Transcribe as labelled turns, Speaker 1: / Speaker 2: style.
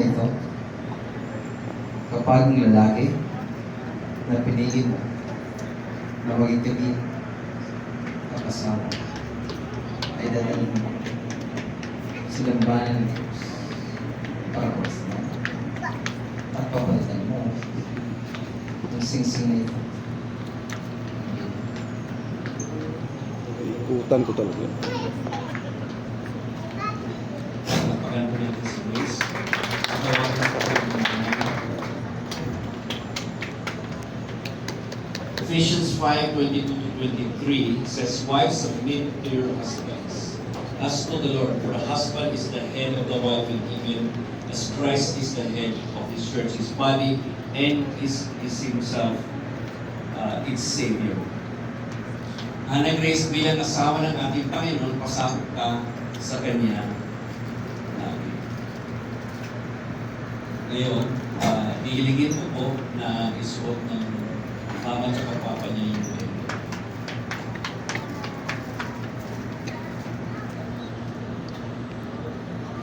Speaker 1: na ito, kapag ang lalaki na pinili mo na maging kabit at kasama ay dadalhin mo sa lambanan ng Diyos para pagsalan at papalitan mo ang singsing na ito.
Speaker 2: Ikutan ko talaga.
Speaker 3: Napakaganda po natin si Grace. Ephesians 5:22-23 says, "Wives, submit to your husbands, as to the Lord. For the husband is the head of the wife, and even as Christ is the head of His church, His body, and is Himself its Savior." Ana Grace, bilang asawa ng ating Panginoon, pasakop ka sa Kanya lagi. Ngayon, hihilingin mo po na isuot ng mama at papa niya